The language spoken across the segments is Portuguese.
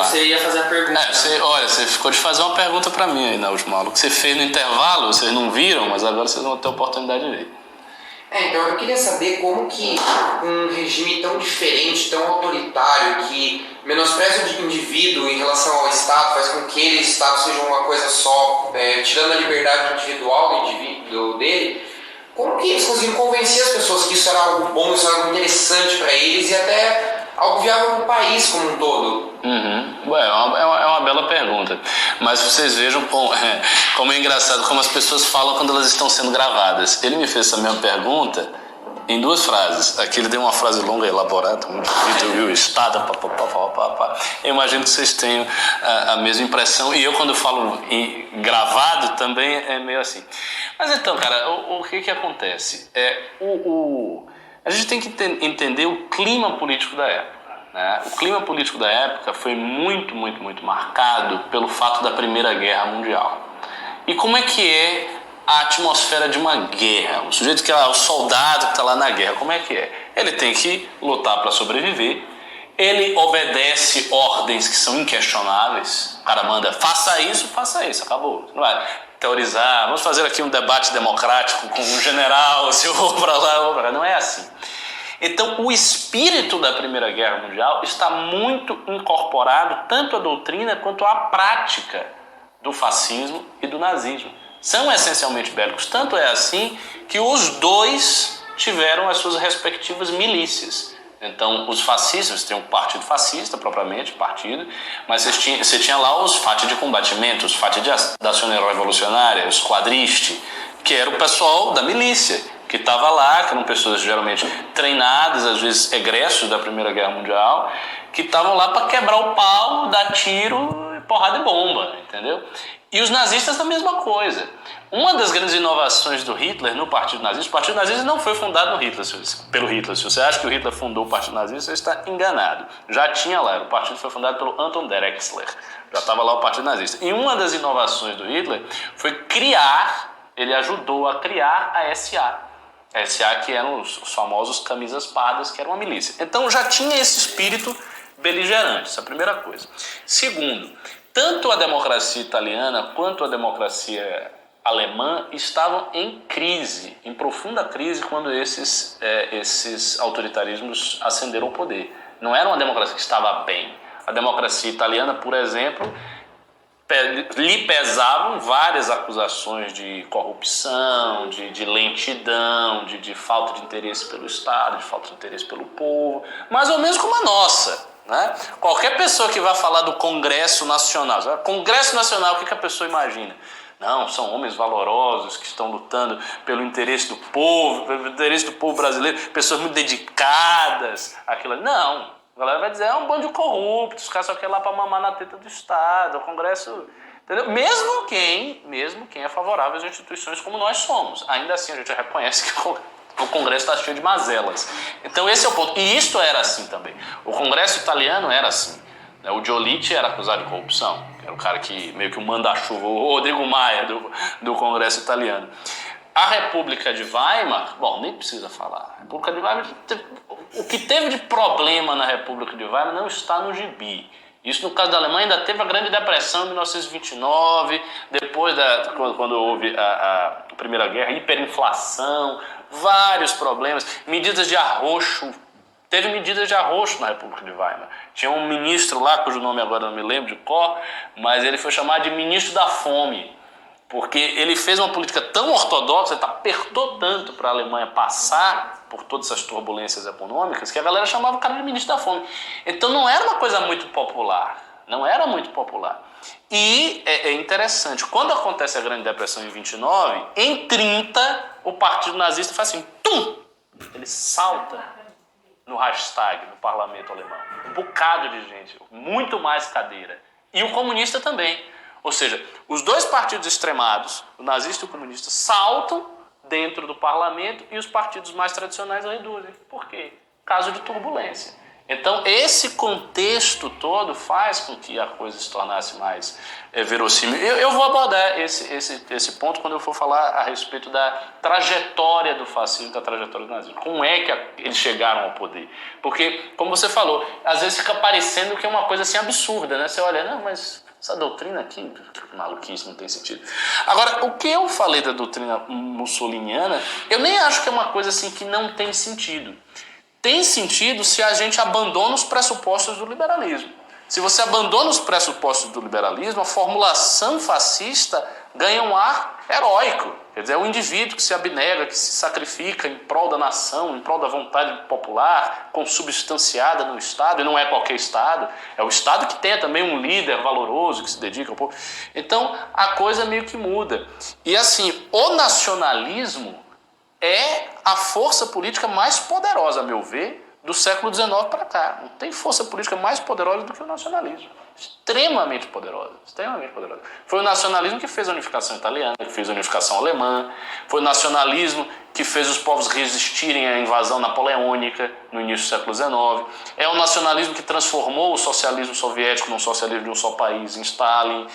lá. Você ia fazer a pergunta. Você ficou de fazer uma pergunta para mim aí na última aula, que você fez no intervalo, vocês não viram, mas agora vocês vão ter a oportunidade de ver. Então eu queria saber como que um regime tão diferente, tão autoritário, que menospreza o indivíduo em relação ao Estado, faz com que ele e o Estado sejam uma coisa só, tirando a liberdade individual do indivíduo dele, como que eles conseguiram convencer as pessoas que isso era algo bom, isso era algo interessante para eles e até algo viável para o país como um todo? É uma bela pergunta, mas vocês vejam como é engraçado como as pessoas falam quando elas estão sendo gravadas. Ele me fez essa mesma pergunta em 2 frases. Aqui ele deu uma frase longa, elaborada, muito bonita, viu? Estado, papapá. Eu imagino que vocês tenham a mesma impressão, e eu quando falo gravado também é meio assim. Mas então, cara, o que acontece? A gente tem que entender o clima político da época. Né? O clima político da época foi muito, muito, muito marcado pelo fato da Primeira Guerra Mundial. E como é que é a atmosfera de uma guerra? O sujeito que é o soldado que está lá na guerra, como é que é? Ele tem que lutar para sobreviver, ele obedece ordens que são inquestionáveis. O cara manda, faça isso, acabou. Não vai teorizar, vamos fazer aqui um debate democrático com um general, se eu vou para lá, eu vou para lá. Não é assim. Então, o espírito da Primeira Guerra Mundial está muito incorporado tanto à doutrina quanto à prática do fascismo e do nazismo. São essencialmente bélicos. Tanto é assim que os dois tiveram as suas respectivas milícias. Então, os fascistas, tem um partido fascista, propriamente, partido, mas você tinha lá os Fati de Combatimento, os Fati da Ação Revolucionária, os Quadriste, que era o pessoal da milícia, que estava lá, que eram pessoas geralmente treinadas, às vezes egressos da Primeira Guerra Mundial, que estavam lá para quebrar o pau, dar tiro, porrada e bomba, entendeu? E os nazistas a mesma coisa. Uma das grandes inovações do Hitler no Partido Nazista, o Partido Nazista não foi fundado pelo Hitler. Se você acha que o Hitler fundou o Partido Nazista, você está enganado. Já tinha lá, o partido foi fundado pelo Anton Drexler, já estava lá o Partido Nazista. E uma das inovações do Hitler foi ele ajudou a criar a SA. SA, que eram os famosos camisas pardas, que era uma milícia. Então já tinha esse espírito beligerante, essa é a primeira coisa. Segundo, tanto a democracia italiana quanto a democracia alemã estavam em crise, em profunda crise, quando esses autoritarismos ascenderam ao poder. Não era uma democracia que estava bem. A democracia italiana, por exemplo, lhe pesavam várias acusações de corrupção, de lentidão, de falta de interesse pelo Estado, de falta de interesse pelo povo, mais ou menos como a nossa. Né? Qualquer pessoa que vá falar do Congresso Nacional, Congresso Nacional, o que a pessoa imagina? Não, são homens valorosos que estão lutando pelo interesse do povo brasileiro, pessoas muito dedicadas àquilo. Não. A galera vai dizer, é um bando de corruptos, os caras só querem lá para mamar na teta do Estado, o Congresso... Entendeu? Mesmo quem é favorável às instituições como nós somos. Ainda assim, a gente reconhece que o Congresso está cheio de mazelas. Então, esse é o ponto. E isto era assim também. O Congresso italiano era assim. O Giolitti era acusado de corrupção. Era o cara que meio que o manda-chuva, o Rodrigo Maia do Congresso italiano. A República de Weimar, bom, nem precisa falar. A República de Weimar, o que teve de problema na República de Weimar não está no gibi. Isso, no caso da Alemanha, ainda teve a Grande Depressão em 1929, depois quando houve a Primeira Guerra, hiperinflação, vários problemas, medidas de arroxo. Teve medidas de arroxo na República de Weimar. Tinha um ministro lá, cujo nome agora não me lembro de cor, mas ele foi chamado de ministro da fome. Porque ele fez uma política tão ortodoxa, ele apertou tanto para a Alemanha passar por todas essas turbulências econômicas, que a galera chamava o cara de ministro da fome. Então não era uma coisa muito popular. Não era muito popular. E é interessante, quando acontece a Grande Depressão em 29, em 30, o Partido Nazista faz assim, tum! Ele salta no Reichstag, no parlamento alemão. Um bocado de gente, muito mais cadeira. E o comunista também. Ou seja, os dois partidos extremados, o nazista e o comunista, saltam dentro do parlamento e os partidos mais tradicionais reduzem. Por quê? Caso de turbulência. Então, esse contexto todo faz com que a coisa se tornasse mais verossímil. Eu vou abordar esse ponto quando eu for falar a respeito da trajetória do fascismo, da trajetória do nazismo. Como é que eles chegaram ao poder? Porque, como você falou, às vezes fica parecendo que é uma coisa assim absurda, né? Você olha, não, mas essa doutrina aqui, que maluquice, não tem sentido. Agora, o que eu falei da doutrina mussoliniana, eu nem acho que é uma coisa assim que não tem sentido. Tem sentido se a gente abandona os pressupostos do liberalismo. Se você abandona os pressupostos do liberalismo, a formulação fascista ganha um ar heróico. Quer dizer, é o indivíduo que se abnega, que se sacrifica em prol da nação, em prol da vontade popular, consubstanciada no Estado, e não é qualquer Estado, é o Estado que tem também um líder valoroso, que se dedica ao povo. Então, a coisa meio que muda. E assim, o nacionalismo é a força política mais poderosa, a meu ver, do século XIX para cá. Não tem força política mais poderosa do que o nacionalismo. Extremamente poderosa, extremamente poderosa. Foi o nacionalismo que fez a unificação italiana, que fez a unificação alemã, foi o nacionalismo que fez os povos resistirem à invasão napoleônica no início do século XIX. É o nacionalismo que transformou o socialismo soviético num socialismo de um só país, em Stalin.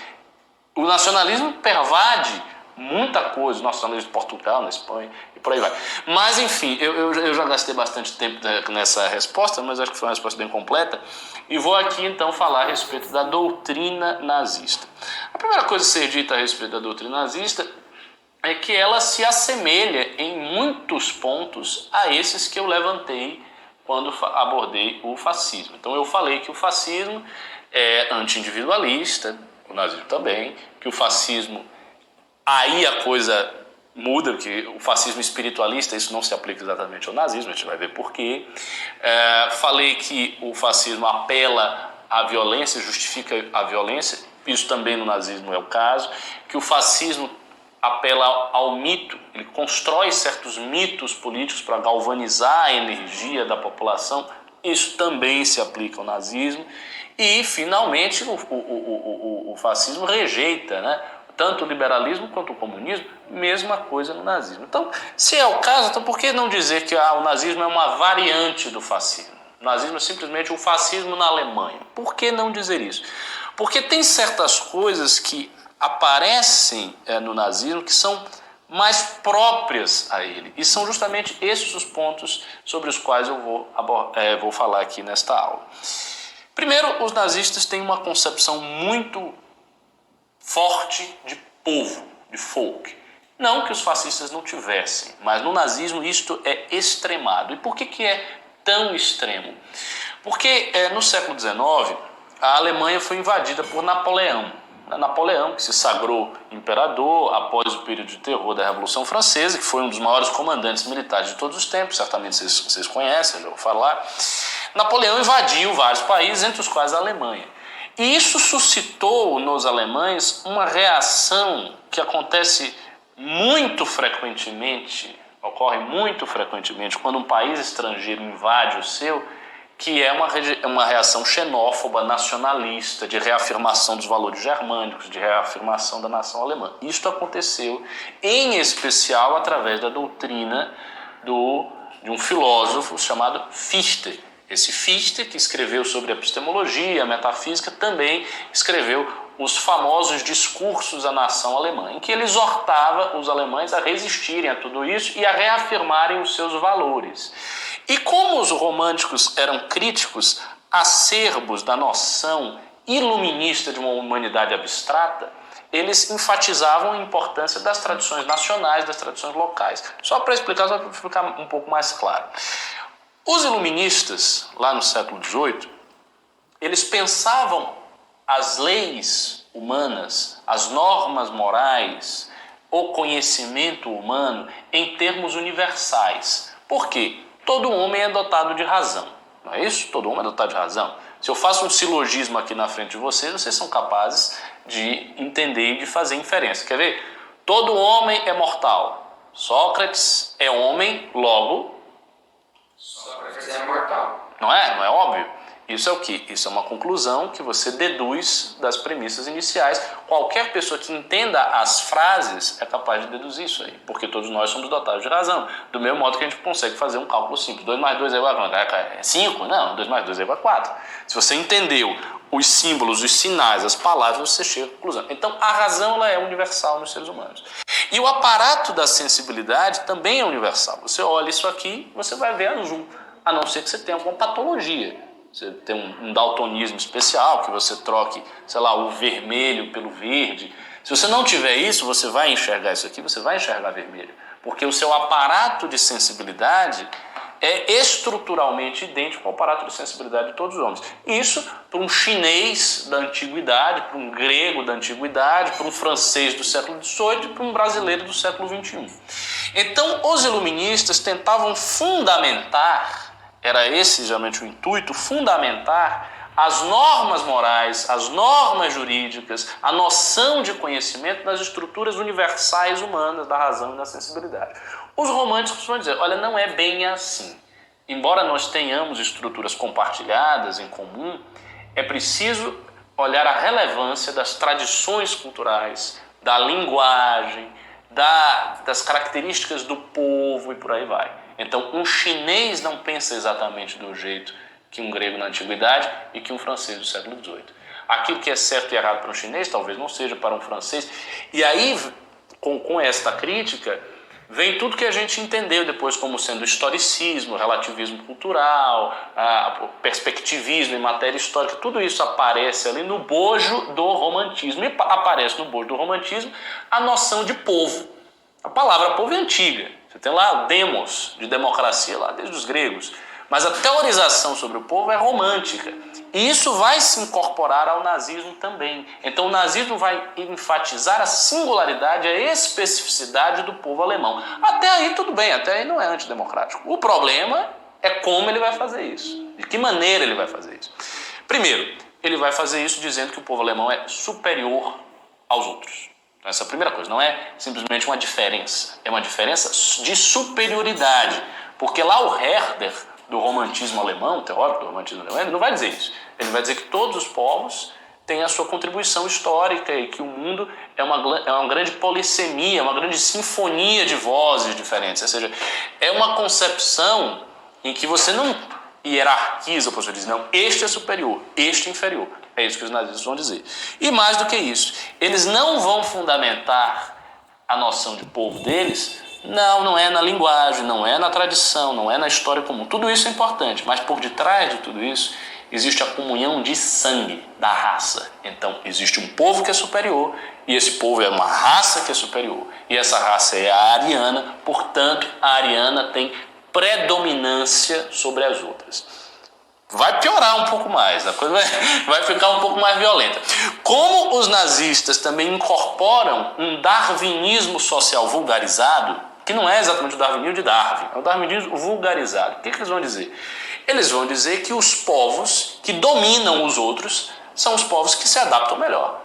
O nacionalismo pervade muita coisa, o nacionalismo de Portugal, na Espanha, e por aí vai. Mas, enfim, eu já gastei bastante tempo nessa resposta, mas acho que foi uma resposta bem completa, e vou aqui, então, falar a respeito da doutrina nazista. A primeira coisa a ser dita a respeito da doutrina nazista é que ela se assemelha, em muitos pontos, a esses que eu levantei quando abordei o fascismo. Então, eu falei que o fascismo é anti-individualista, o nazismo também, que o fascismo... Aí a coisa muda, porque o fascismo espiritualista, isso não se aplica exatamente ao nazismo, a gente vai ver por quê. Falei que o fascismo apela à violência, justifica a violência, isso também no nazismo é o caso, que o fascismo apela ao mito, ele constrói certos mitos políticos para galvanizar a energia da população, isso também se aplica ao nazismo. E, finalmente, o fascismo rejeita, né, tanto o liberalismo quanto o comunismo, mesma coisa no nazismo. Então, se é o caso, então por que não dizer que o nazismo é uma variante do fascismo? O nazismo é simplesmente o fascismo na Alemanha. Por que não dizer isso? Porque tem certas coisas que aparecem no nazismo que são mais próprias a ele. E são justamente esses os pontos sobre os quais eu vou falar aqui nesta aula. Primeiro, os nazistas têm uma concepção muito forte de povo, de folk. Não que os fascistas não tivessem, mas no nazismo isto é extremado. E por que é tão extremo? Porque no século XIX a Alemanha foi invadida por Napoleão. Napoleão, que se sagrou imperador após o período de terror da Revolução Francesa, que foi um dos maiores comandantes militares de todos os tempos, certamente vocês conhecem, já vou falar. Napoleão invadiu vários países, entre os quais a Alemanha. E isso suscitou nos alemães uma reação que acontece muito frequentemente, ocorre muito frequentemente quando um país estrangeiro invade o seu, que é uma reação xenófoba, nacionalista, de reafirmação dos valores germânicos, de reafirmação da nação alemã. Isto aconteceu, em especial, através da doutrina de um filósofo chamado Fichte. Esse Fichte, que escreveu sobre a epistemologia, a metafísica, também escreveu os famosos discursos à nação alemã, em que ele exortava os alemães a resistirem a tudo isso e a reafirmarem os seus valores. E como os românticos eram críticos acerbos da noção iluminista de uma humanidade abstrata, eles enfatizavam a importância das tradições nacionais, das tradições locais. Só para explicar, só para ficar um pouco mais claro. Os iluministas, lá no século XVIII, eles pensavam as leis humanas, as normas morais, o conhecimento humano em termos universais. Por quê? Todo homem é dotado de razão, não é isso? Todo homem é dotado de razão. Se eu faço um silogismo aqui na frente de vocês são capazes de entender e de fazer inferência. Quer ver? Todo homem é mortal. Sócrates é homem, logo... Sócrates é mortal. Não é? Não é óbvio? Isso é o quê? Isso é uma conclusão que você deduz das premissas iniciais. Qualquer pessoa que entenda as frases é capaz de deduzir isso aí, porque todos nós somos dotados de razão. Do mesmo modo que a gente consegue fazer um cálculo simples. 2 mais 2 é igual a quanto? É 5? Não, 2 mais 2 é igual a 4. Se você entendeu os símbolos, os sinais, as palavras, você chega à conclusão. Então, a razão ela é universal nos seres humanos. E o aparato da sensibilidade também é universal. Você olha isso aqui, você vai ver azul, a não ser que você tenha alguma patologia. Você tem um daltonismo especial, que você troque, sei lá, o vermelho pelo verde. Se você não tiver isso, você vai enxergar isso aqui, você vai enxergar vermelho. Porque o seu aparato de sensibilidade é estruturalmente idêntico ao aparato de sensibilidade de todos os homens. Isso para um chinês da antiguidade, para um grego da antiguidade, para um francês do século XVIII e para um brasileiro do século XXI. Então, os iluministas tentavam fundamentar, era esse geralmente o intuito, fundamentar as normas morais, as normas jurídicas, a noção de conhecimento nas estruturas universais humanas da razão e da sensibilidade. Os românticos vão dizer, olha, não é bem assim. Embora nós tenhamos estruturas compartilhadas em comum, é preciso olhar a relevância das tradições culturais, da linguagem, das características do povo e por aí vai. Então, um chinês não pensa exatamente do jeito que um grego na antiguidade e que um francês do século XVIII. Aquilo que é certo e errado para um chinês talvez não seja para um francês. E aí, com esta crítica, vem tudo que a gente entendeu depois como sendo historicismo, relativismo cultural, perspectivismo em matéria histórica. Tudo isso aparece ali no bojo do romantismo. E aparece no bojo do romantismo a noção de povo. A palavra povo é antiga. Você tem lá o demos, de democracia, lá desde os gregos. Mas a teorização sobre o povo é romântica. E isso vai se incorporar ao nazismo também. Então o nazismo vai enfatizar a singularidade, a especificidade do povo alemão. Até aí tudo bem, até aí não é antidemocrático. O problema é como ele vai fazer isso. De que maneira ele vai fazer isso. Primeiro, ele vai fazer isso dizendo que o povo alemão é superior aos outros. Então, essa é a primeira coisa, não é simplesmente uma diferença. É uma diferença de superioridade. Porque lá o Herder, do romantismo alemão, teórico do romantismo alemão, ele não vai dizer isso. Ele vai dizer que todos os povos têm a sua contribuição histórica e que o mundo é uma grande polissemia, uma grande sinfonia de vozes diferentes. Ou seja, é uma concepção em que você não hierarquiza, você diz, não, este é superior, este é inferior. É isso que os nazistas vão dizer. E mais do que isso, eles não vão fundamentar a noção de povo deles. Não é na linguagem, não é na tradição, não é na história comum. Tudo isso é importante, mas por detrás de tudo isso existe a comunhão de sangue da raça. Então existe um povo que é superior e esse povo é uma raça que é superior. E essa raça é a ariana, portanto a ariana tem predominância sobre as outras. Vai piorar um pouco mais, a coisa vai ficar um pouco mais violenta. Como os nazistas também incorporam um darwinismo social vulgarizado, que não é exatamente o darwinismo de Darwin, é o darwinismo vulgarizado. O que eles vão dizer? Eles vão dizer que os povos que dominam os outros são os povos que se adaptam melhor.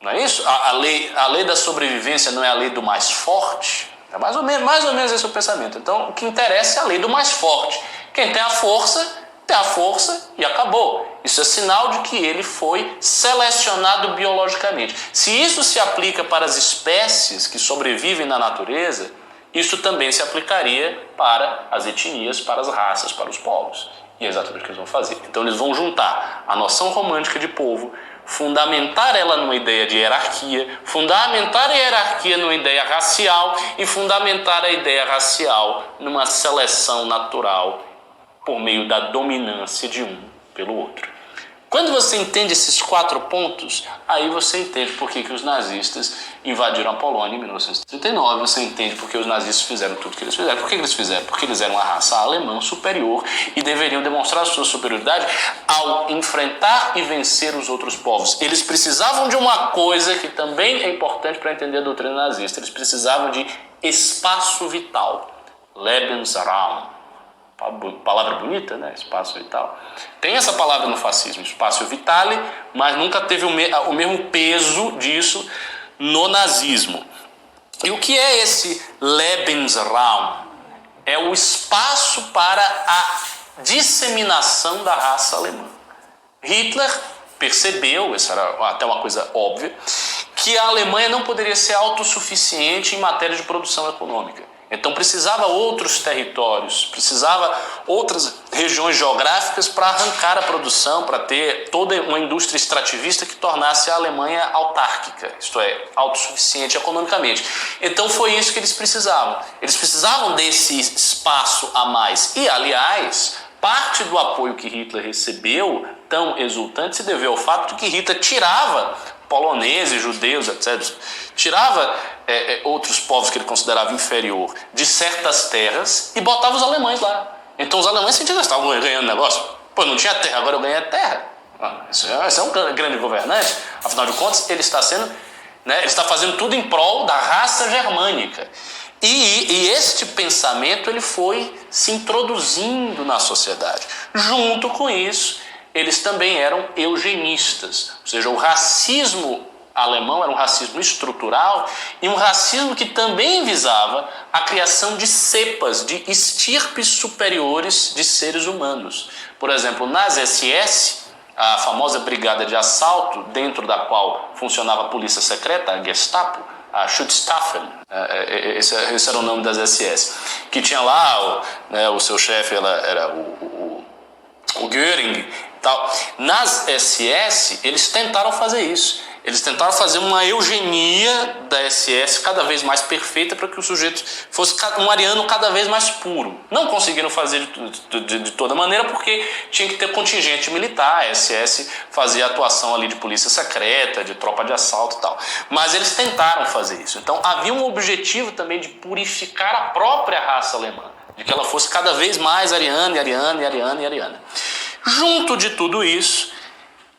Não é isso? A lei da sobrevivência não é a lei do mais forte? É mais ou menos esse é o pensamento. Então, o que interessa é a lei do mais forte. Quem tem a força e acabou. Isso é sinal de que ele foi selecionado biologicamente. Se isso se aplica para as espécies que sobrevivem na natureza, isso também se aplicaria para as etnias, para as raças, para os povos. E é exatamente o que eles vão fazer. Então eles vão juntar a noção romântica de povo, fundamentar ela numa ideia de hierarquia, fundamentar a hierarquia numa ideia racial e fundamentar a ideia racial numa seleção natural por meio da dominância de um pelo outro. Quando você entende esses 4 pontos, aí você entende por que os nazistas invadiram a Polônia em 1939, você entende por que os nazistas fizeram tudo que eles fizeram. Por que eles fizeram? Porque eles eram uma raça alemã superior e deveriam demonstrar sua superioridade ao enfrentar e vencer os outros povos. Eles precisavam de uma coisa que também é importante para entender a doutrina nazista. Eles precisavam de espaço vital, Lebensraum. Palavra bonita, né? Espaço vital. Tem essa palavra no fascismo, espaço vitale, mas nunca teve o mesmo peso disso no nazismo. E o que é esse Lebensraum? É o espaço para a disseminação da raça alemã. Hitler percebeu, isso era até uma coisa óbvia, que a Alemanha não poderia ser autossuficiente em matéria de produção econômica. Então precisava outros territórios, precisava outras regiões geográficas para arrancar a produção, para ter toda uma indústria extrativista que tornasse a Alemanha autárquica, isto é, autossuficiente economicamente. Então foi isso que eles precisavam. Eles precisavam desse espaço a mais. E, aliás, parte do apoio que Hitler recebeu, tão exultante, se deveu ao fato de que Hitler tirava poloneses, judeus, etc., tirava outros povos que ele considerava inferior de certas terras e botava os alemães lá. Então os alemães sentiam que estavam ganhando negócio. Pô, não tinha terra, agora eu ganhei a terra. Esse é um grande governante. Afinal de contas, ele está fazendo tudo em prol da raça germânica. E este pensamento ele foi se introduzindo na sociedade. Junto com isso, eles também eram eugenistas, ou seja, o racismo alemão era um racismo estrutural e um racismo que também visava a criação de cepas, de estirpes superiores de seres humanos. Por exemplo, nas SS, a famosa brigada de assalto, dentro da qual funcionava a polícia secreta, a Gestapo, a Schutzstaffel, esse era o nome das SS, que tinha lá, o seu chefe era o Göring. Tal. Nas SS, eles tentaram fazer isso. Eles tentaram fazer uma eugenia da SS cada vez mais perfeita para que o sujeito fosse um ariano cada vez mais puro. Não conseguiram fazer de toda maneira porque tinha que ter contingente militar. A SS fazia atuação ali de polícia secreta, de tropa de assalto e tal. Mas eles tentaram fazer isso. Então havia um objetivo também de purificar a própria raça alemã, de que ela fosse cada vez mais ariana, ariana, ariana e ariana. Junto de tudo isso,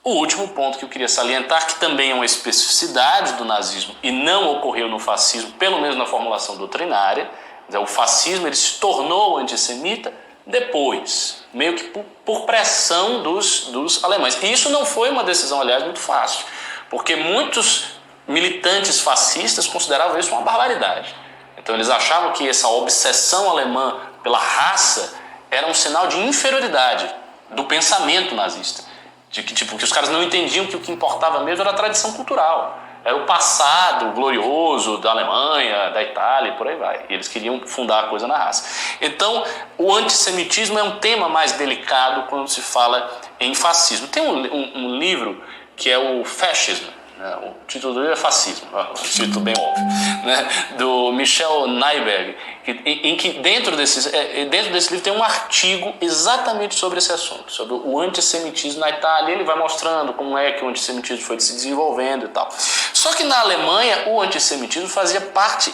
o último ponto que eu queria salientar, que também é uma especificidade do nazismo e não ocorreu no fascismo, pelo menos na formulação doutrinária, o fascismo ele se tornou antissemita depois, meio que por pressão dos alemães. E isso não foi uma decisão, aliás, muito fácil, porque muitos militantes fascistas consideravam isso uma barbaridade. Então eles achavam que essa obsessão alemã pela raça era um sinal de inferioridade do pensamento nazista, de que os caras não entendiam que o que importava mesmo era a tradição cultural, era o passado glorioso da Alemanha, da Itália e por aí vai. E eles queriam fundar a coisa na raça. Então, o antissemitismo é um tema mais delicado quando se fala em fascismo. Tem um livro que é o Fascismo, né? O título do livro é Fascismo, um título bem óbvio, né? Do Michel Nyberg, em que dentro desse livro tem um artigo exatamente sobre esse assunto, sobre o antissemitismo na Itália. Ele vai mostrando como é que o antissemitismo foi se desenvolvendo e tal. Só que na Alemanha o antissemitismo fazia parte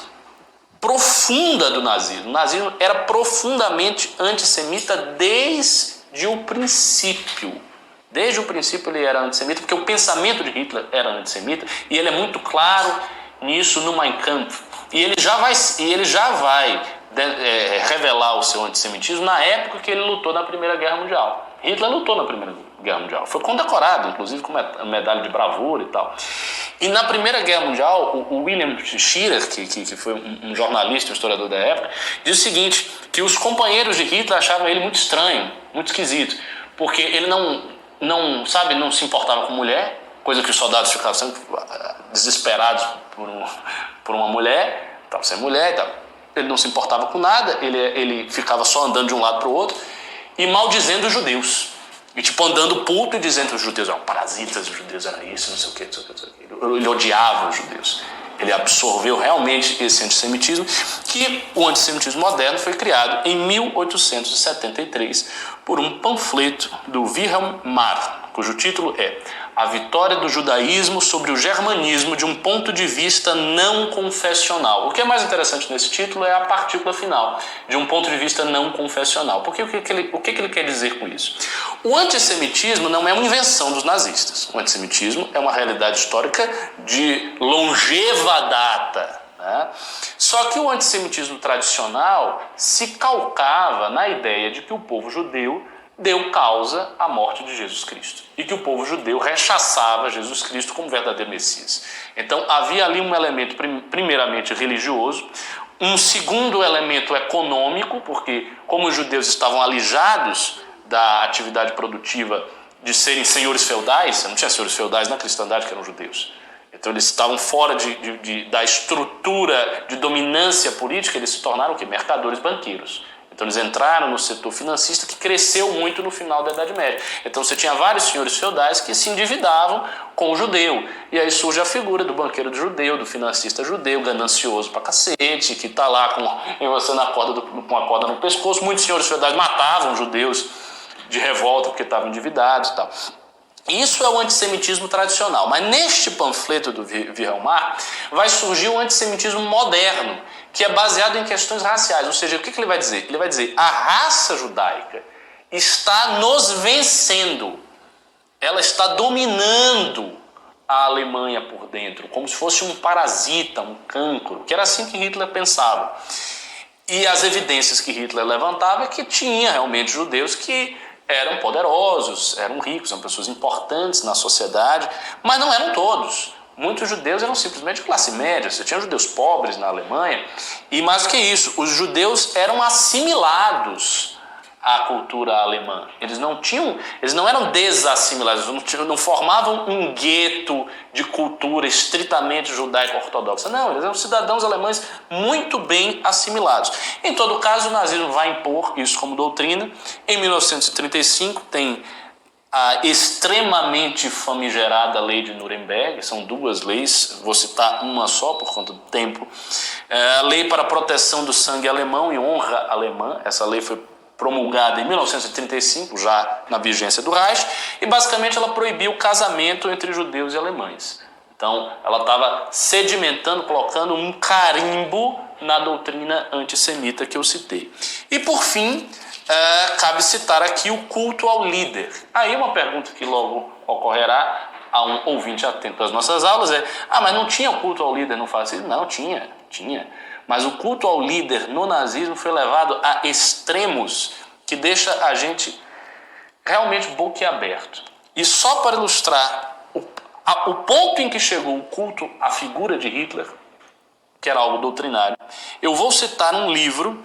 profunda do nazismo. O nazismo era profundamente antissemita desde o princípio. Desde o princípio ele era antissemita, porque o pensamento de Hitler era antissemita, e ele é muito claro nisso no Mein Kampf. E ele já vai revelar o seu antissemitismo na época que ele lutou na Primeira Guerra Mundial. Hitler lutou na Primeira Guerra Mundial, foi condecorado, inclusive com medalha de bravura e tal. E na Primeira Guerra Mundial, o William Shirer, que foi um jornalista, um historiador da época, diz o seguinte, que os companheiros de Hitler achavam ele muito estranho, muito esquisito, porque ele não se importava com mulher, coisa que os soldados ficavam sempre desesperados por uma mulher, estava sem mulher e tal. Ele não se importava com nada, ele ficava só andando de um lado para o outro e maldizendo os judeus. E andando puto e dizendo que os judeus eram parasitas, os judeus eram isso, não sei o que, não sei o que. Ele odiava os judeus. Ele absorveu realmente esse antissemitismo, que o antissemitismo moderno foi criado em 1873 por um panfleto do Wilhelm Marr, cujo título é A Vitória do Judaísmo sobre o Germanismo de um ponto de vista não confessional. O que é mais interessante nesse título é a partícula final, de um ponto de vista não confessional. Porque o que ele quer dizer com isso? O antissemitismo não é uma invenção dos nazistas. O antissemitismo é uma realidade histórica de longeva data. Né? Só que o antissemitismo tradicional se calcava na ideia de que o povo judeu deu causa à morte de Jesus Cristo e que o povo judeu rechaçava Jesus Cristo como verdadeiro Messias. Então havia ali um elemento primeiramente religioso, um segundo elemento econômico, porque como os judeus estavam alijados da atividade produtiva de serem senhores feudais. Você não tinha senhores feudais na cristandade que eram judeus. Então eles estavam fora da estrutura de dominância política, eles se tornaram o quê? Mercadores, banqueiros. Então eles entraram no setor financista, que cresceu muito no final da Idade Média. Então você tinha vários senhores feudais que se endividavam com o judeu. E aí surge a figura do banqueiro judeu, do financista judeu, ganancioso pra cacete, que tá lá com a corda no pescoço. Muitos senhores feudais matavam judeus de revolta porque estavam endividados e tal. Isso é o antissemitismo tradicional. Mas neste panfleto do Wilhelmar vai surgir o antissemitismo moderno, que é baseado em questões raciais. Ou seja, o que ele vai dizer? Ele vai dizer: a raça judaica está nos vencendo. Ela está dominando a Alemanha por dentro, como se fosse um parasita, um cancro, que era assim que Hitler pensava. E as evidências que Hitler levantava é que tinha realmente judeus que eram poderosos, eram ricos, eram pessoas importantes na sociedade, mas não eram todos. Muitos judeus eram simplesmente classe média. Você tinha judeus pobres na Alemanha, e mais do que isso, os judeus eram assimilados à cultura alemã. Eles não eram desassimilados, não formavam um gueto de cultura estritamente judaico-ortodoxa. Não, eles eram cidadãos alemães muito bem assimilados. Em todo caso, o nazismo vai impor isso como doutrina. Em 1935 tem a extremamente famigerada lei de Nuremberg. São duas leis, vou citar uma só por conta do tempo. A lei para a proteção do sangue alemão e honra alemã. Essa lei foi promulgada em 1935, já na vigência do Reich, e basicamente ela proibiu o casamento entre judeus e alemães. Então ela estava sedimentando, colocando um carimbo na doutrina antissemita que eu citei. E por fim, cabe citar aqui o culto ao líder. Aí uma pergunta que logo ocorrerá a um ouvinte atento às nossas aulas é: mas não tinha culto ao líder no fascismo? Não, tinha. Mas o culto ao líder no nazismo foi levado a extremos que deixa a gente realmente boquiaberto. E só para ilustrar o ponto em que chegou o culto à figura de Hitler, que era algo doutrinário, eu vou citar um livro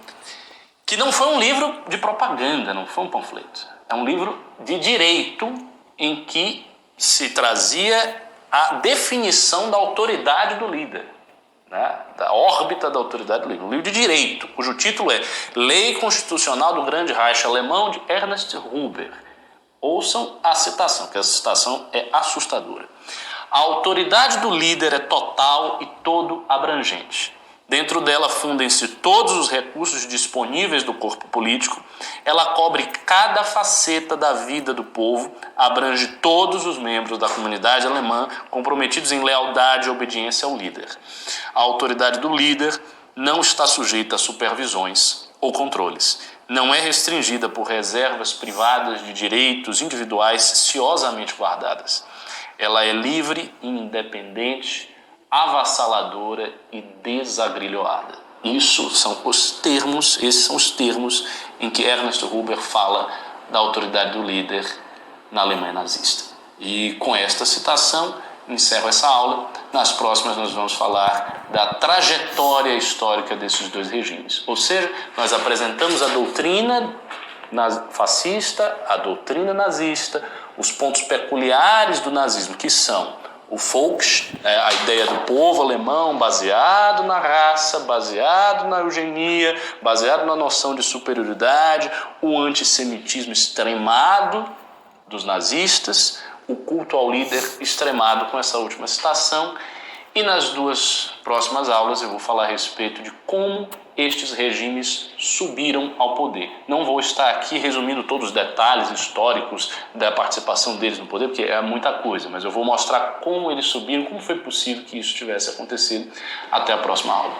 que não foi um livro de propaganda, não foi um panfleto. É um livro de direito em que se trazia a definição da autoridade do líder, né? Da órbita da autoridade do líder. Um livro de direito, cujo título é Lei Constitucional do Grande Reich Alemão, de Ernst Huber. Ouçam a citação, que essa citação é assustadora. A autoridade do líder é total e todo abrangente. Dentro dela fundem-se todos os recursos disponíveis do corpo político. Ela cobre cada faceta da vida do povo, abrange todos os membros da comunidade alemã comprometidos em lealdade e obediência ao líder. A autoridade do líder não está sujeita a supervisões ou controles. Não é restringida por reservas privadas de direitos individuais ciosamente guardadas. Ela é livre e independente, avassaladora e desagrilhoada. Esses são os termos em que Ernst Huber fala da autoridade do líder na Alemanha nazista. E com esta citação, encerro essa aula. Nas próximas nós vamos falar da trajetória histórica desses dois regimes. Ou seja, nós apresentamos a doutrina fascista, a doutrina nazista, os pontos peculiares do nazismo, que são o Volks, a ideia do povo alemão baseado na raça, baseado na eugenia, baseado na noção de superioridade, o antissemitismo extremado dos nazistas, o culto ao líder extremado com essa última citação. E nas duas próximas aulas eu vou falar a respeito de como estes regimes subiram ao poder. Não vou estar aqui resumindo todos os detalhes históricos da participação deles no poder, porque é muita coisa, mas eu vou mostrar como eles subiram, como foi possível que isso tivesse acontecido. Até a próxima aula.